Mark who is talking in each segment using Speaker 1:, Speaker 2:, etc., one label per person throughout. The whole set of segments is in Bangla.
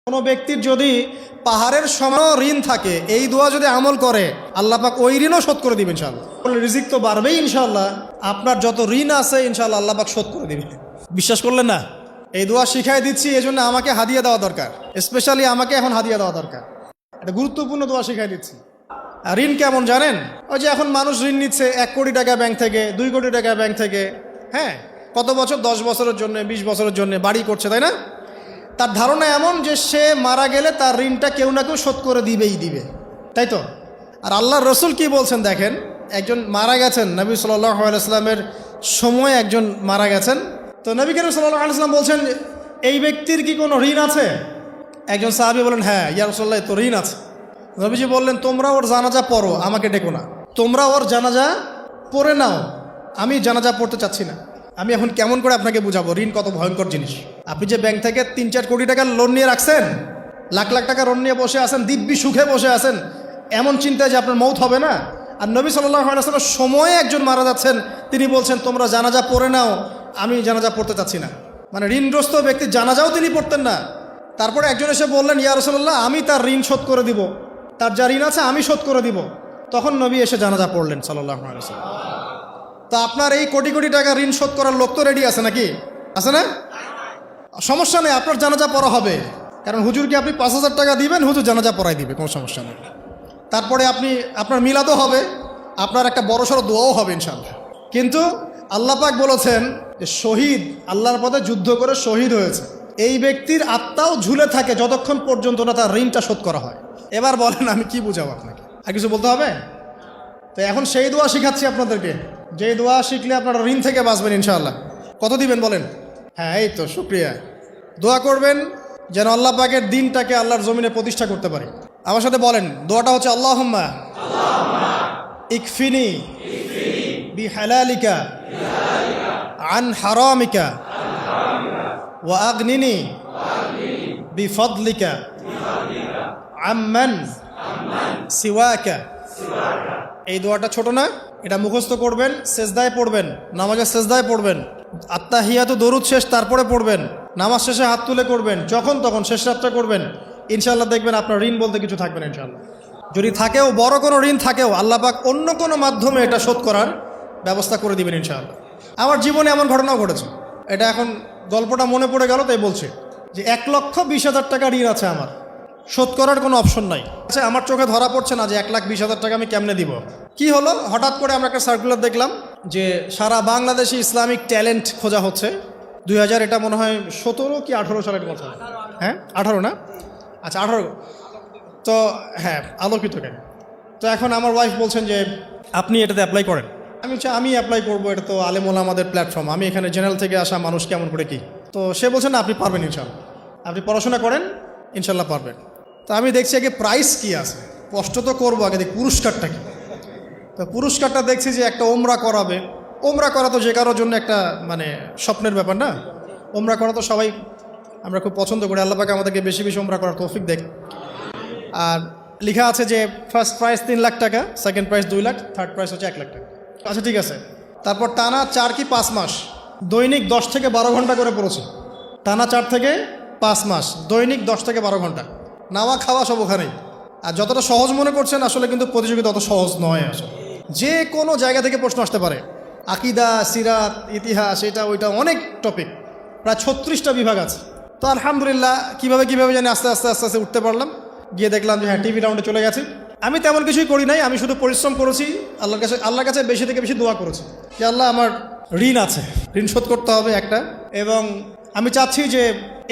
Speaker 1: কোনো ব্যক্তির যদি পাহাড়ের সমান ঋণ থাকে, এই দোয়া যদি আমল করে আল্লাহ পাক ওই ঋণও শোধ করে দিবেন ইনশাআল্লাহ। রিজিক তো বাড়বেই ইনশাআল্লাহ, আপনার যত ঋণ আছে ইনশাআল্লাহ আল্লাহ পাক শোধ করে দিবেন। বিশ্বাস করলেন না? এই দোয়া শিখাই দিচ্ছি, এই জন্য আমাকে হাদিয়া দেওয়া দরকার, স্পেশালি আমাকে এখন হাদিয়া দেওয়া দরকার। এটা গুরুত্বপূর্ণ দোয়া শিখাই দিচ্ছি। আর ঋণ কেমন জানেন? ওই যে এখন মানুষ ঋণ নিচ্ছে 1 কোটি টাকা ব্যাংক থেকে, 2 কোটি টাকা ব্যাংক থেকে, হ্যাঁ, কত বছর, 10 বছরের জন্য, 20 বছরের জন্য বাড়ি করছে, তাই না? তার ধারণা এমন যে সে মারা গেলে তার ঋণটা কেউ না কেউ শোধ করে দিবে, তাই তো? আর আল্লাহর রসুল কি বলছেন দেখেন, একজন মারা গেছেন, নবী সাল্লাল্লাহু আলাইহি ওয়াসাল্লামের সময় একজন মারা গেছেন। তো নবী করিম সাল্লাল্লাহু আলাইহি ওয়াসাল্লাম বলছেন, এই ব্যক্তির কি কোনো ঋণ আছে? একজন সাহাবী বলেন, হ্যাঁ ইয়া রাসূলুল্লাহ, তো ঋণ আছে। নবীজি বললেন, তোমরা ওর জানাজা পড়ো, আমাকে ডেকো না। তোমরা ওর জানাজা পড়ে নাও, আমি জানাজা পড়তে চাচ্ছি না। আমি এখন কেমন করে আপনাকে বুঝাবো ঋণ কত ভয়ঙ্কর জিনিস। আপনি যে ব্যাংক থেকে 3-4 কোটি টাকার লোন নিয়ে রাখছেন, লাখ লাখ টাকা লোন নিয়ে বসে আছেন, দিব্যি সুখে বসে আছেন, এমন চিন্তায় যে আপনার মৌত হবে না। আর নবী সাল্লাল্লাহু আলাইহি ওয়াসাল্লামের সময়ে একজন মারা যাচ্ছেন, তিনি বলছেন তোমরা জানাজা পড়ে নাও, আমি জানাজা পড়তে চাচ্ছি না। মানে ঋণগ্রস্ত ব্যক্তির জানাজাও তিনি পড়তেন না। তারপরে একজন এসে বললেন, ইয়া রাসূলুল্লাহ, আমি তার ঋণ শোধ করে দিব, তার যা ঋণ আছে আমি শোধ করে দিব। তখন নবী এসে জানাজা পড়লেন সাল্লাল্লাহু আলাইহি ওয়াসাল্লাম। তা আপনার এই কোটি কোটি টাকা ঋণ শোধ করার লোক তো রেডি আছে নাকি? আছে না? সমস্যা নেই, আপনার জানাজা পড়া হবে। কারণ হুজুরকে আপনি 5,000 টাকা দিবেন, হুজুর জানাজা পড়াই দিবে, কোনো সমস্যা নেই। তারপরে আপনার মিলাদও হবে, আপনার একটা বড়সড় দোয়াও হবে ইনশাআল্লাহ। কিন্তু আল্লাহ পাক বলেছেন যে শহীদ, আল্লাহর পথে যুদ্ধ করে শহীদ হয়েছে, এই ব্যক্তির আত্মাও ঝুলে থাকে যতক্ষণ পর্যন্ত না তার ঋণটা শোধ করা হয়। এবার বলেন আমি কি বুঝাবো আপনাকে? আর কিছু বলতে হবে? তো এখন সেই দোয়া শিখাচ্ছি আপনাদেরকে, যে দোয়া শিখলে আপনারা ঋণ থেকে বাঁচবেন ইনশাআল্লাহ। কত দিবেন বলেন? হ্যাঁ, এই তো, শুকরিয়া। দোয়া করবেন যেন আল্লাহ পাকের দিনটাকে আল্লাহর জমিনে প্রতিষ্ঠা করতে পারি। আমার সাথে বলেন, দোয়াটা হচ্ছে আল্লাহুম্মা ইকফিনি বিহালালিকা আন হারামিকা ওয়া আগনিনি বিফদলিকা আম্মান সিওয়াকা। এই দোয়াটা ছোট না, এটা মুখস্থ করবেন, সেজদায় পড়বেন, নামাজের সেজদায় পড়বেন, আত্তাহিয়াতু দরুদ শেষ তারপরে পড়বেন, নামাজ শেষে হাত তুলে করবেন, যখন তখন শেষ রাতটা করবেন। ইনশাআল্লাহ দেখবেন আপনার ঋণ বলতে কিছু থাকবে না ইনশাআল্লাহ। যদি থাকেও, বড় কোনো ঋণ থাকেও, আল্লাহ পাক অন্য কোনো মাধ্যমে এটা শোধ করার ব্যবস্থা করে দিবেন ইনশাআল্লাহ। আমার জীবনে এমন ঘটনাও ঘটেছে, এটা এখন গল্পটা মনে পড়ে গেল তাই বলছি, যে 1,20,000 টাকা ঋণ আছে আমার, শোধ করার কোনো অপশন নাই। আচ্ছা, আমার চোখে ধরা পড়ছে না যে 1,20,000 টাকা আমি কেমনে দিব। কি হলো, হঠাৎ করে আমরা একটা সার্কুলার দেখলাম যে সারা বাংলাদেশে ইসলামিক ট্যালেন্ট খোঁজা হচ্ছে। 2000, এটা মনে হয় 17 কি 18 সালের কথা, হ্যাঁ 18 না, আচ্ছা 18। তো হ্যাঁ, আলোকিত কেন। তো এখন আমার ওয়াইফ বলছেন যে আপনি এটাতে অ্যাপ্লাই করেন। আমি অ্যাপ্লাই করবো, এটা তো আলেম ওলামাদের প্ল্যাটফর্ম, আমি এখানে জেনারেল থেকে আসা মানুষ, কেমন করে কি। তো সে বলছেন না, আপনি পারবেন ইনশাল্লাহ, আপনি পড়াশোনা করেন, ইনশাল্লাহ পারবেন। তো আমি দেখছি আগে প্রাইস কি আছে, কষ্ট তো করবো, আগে দেখি পুরস্কারটা কি। তো পুরস্কারটা দেখছি যে একটা ওমরা করাবে। ওমরা করা তো যে কারোর জন্য একটা মানে স্বপ্নের ব্যাপার না। ওমরা করা তো সবাই আমরা খুব পছন্দ করি, আল্লাহ পাক আমাদেরকে বেশি বেশি ওমরা করার তৌফিক দেখ। আর লেখা আছে যে ফার্স্ট প্রাইজ 3 লাখ টাকা, second prize 2 lakh, third prize হচ্ছে 1 লাখ টাকা। আচ্ছা ঠিক আছে। তারপর টানা 4 কি 5 মাস দৈনিক 10 থেকে 12 ঘন্টা করে পড়েছি। টানা 4 থেকে 5 মাস দৈনিক 10 থেকে 12 ঘন্টা, নাওয়া খাওয়া সব ওখানেই। আর যতটা সহজ মনে করছেন, আসলে কিন্তু প্রতিযোগিতা অত সহজ নয়। আসলে যে কোনো জায়গা থেকে প্রশ্ন আসতে পারে, আকিদা, সিরাত, ইতিহাস, এটা ওইটা, অনেক টপিক, প্রায় 36টা বিভাগ আছে। তো আলহামদুলিল্লাহ কিভাবে জানি আস্তে আস্তে উঠতে পারলাম। গিয়ে দেখলাম যে হ্যাঁ, টিভি রাউন্ডে চলে গেছি। আমি তেমন কিছুই করি নাই, আমি শুধু পরিশ্রম করেছি, আল্লাহর কাছে বেশি থেকে বেশি দোয়া করেছি যে আল্লাহ, আমার ঋণ আছে, ঋণ শোধ করতে হবে একটা। এবং আমি চাচ্ছি যে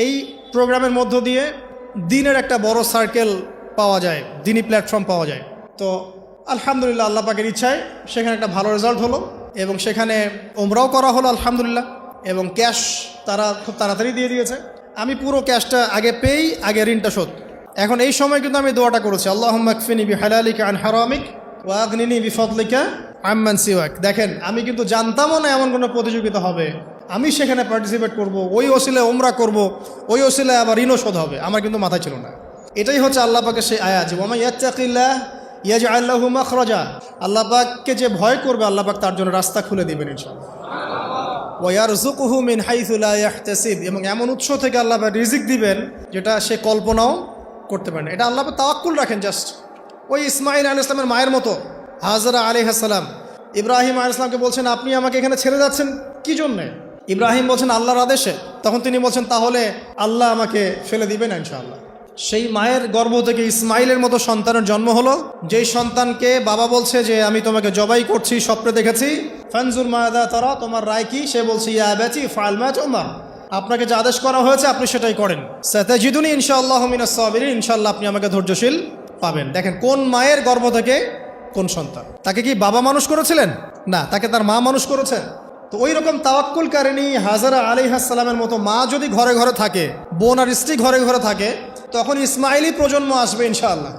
Speaker 1: এই প্রোগ্রামের মধ্য দিয়ে দিনের একটা বড় সার্কেল পাওয়া যায়, দিনই প্ল্যাটফর্ম পাওয়া যায়। তো আলহামদুলিল্লাহ আল্লাহ পাকের ইচ্ছায় সেখানে একটা ভালো রেজাল্ট হলো, এবং সেখানে ওমরাও করা হলো আলহামদুলিল্লাহ। এবং ক্যাশ তারা খুব তাড়াতাড়ি দিয়ে দিয়েছে। আমি পুরো ক্যাশটা আগে পেয়েই আগে ঋণটা শোধ। এখন এই সময় কিন্তু আমি দোয়াটা করেছি, আল্লাহুম্মা কফিনি বিহালালিকা আন হারামিক ওয়া আগনিনি বিফদলিকা আম্মান সিওয়াক। দেখেন, আমি কিন্তু জানতামও না এমন কোনো প্রতিযোগিতা হবে, আমি সেখানে পার্টিসিপেট করব, ওই ওসিলায় ওমরা করব, ওই ওসিলায় আবার ঋণও শোধ হবে, আমার কিন্তু মাথায় ছিল না। এটাই হচ্ছে আল্লাহ পাকের সেই আয়াত, যে ওয়া মান ইয়াত্তাকিল্লাহ ইয়াজআল লাহু মাখরাজা। আল্লাহ পাককে যে ভয় করবে, আল্লাহ পাক তার জন্য রাস্তা খুলে দিবেন ইনশাআল্লাহ। ওয়ারযুকুহু মিন হাইসু লা ইয়াহতাসিব, এবং এমন উৎস থেকে আল্লাহ পাক রিজিক দিবেন যেটা সে কল্পনাও করতে পারে না। এটা আল্লাহ পাক তাওয়াক্কুল রাখেন জাস্ট। ওই ইসমাঈল আলাইহিস সালামের মায়ের মতো হাজরা আলাইহিস সালাম ইব্রাহিম আলাইহিস সালামকে বলছেন, আপনি আমাকে এখানে ছেড়ে যাচ্ছেন কি জন্যে? ইব্রাহিম বলছেন আল্লাহর আদেশে। তখন তিনি বলছেন, তাহলে আল্লাহ আমাকে ফেলে দিবেন ইনশাআল্লাহ। সেই মায়ের গর্ভ থেকে ইসমাইলের মতো সন্তানের জন্ম হলো, যেই সন্তানকে বাবা বলছে যে আমি তোমাকে জবাই করছি, স্বপ্নে দেখেছি, ফানজুর মাদা তারা, তোমার রায় কি? সে বলছে ইয়া আবাতি ফাআল মা তু'মার, আপনাকে যে আদেশ করা হয়েছে আপনি সেটাই করেন। সাতাজিদুনি ইনশাআল্লাহু মিনাস সাবিরিন, ইনশাআল্লাহ আপনি আমাকে ধৈর্যশীল পাবেন। দেখেন কোন মায়ের গর্ভ থেকে কোন সন্তান। তাকে কি বাবা মানুষ করেছিলেন? না, তাকে তার মা মানুষ করেছে। তো ওই রকম তাওয়াক্কুলকারিনী হাজরা আলাইহিস সালামের মতো মা যদি ঘরে ঘরে থাকে, বোন আর স্ত্রী ঘরে ঘরে থাকে, তখন ইসমাইলি প্রজন্ম আসবে ইনশাআল্লাহ।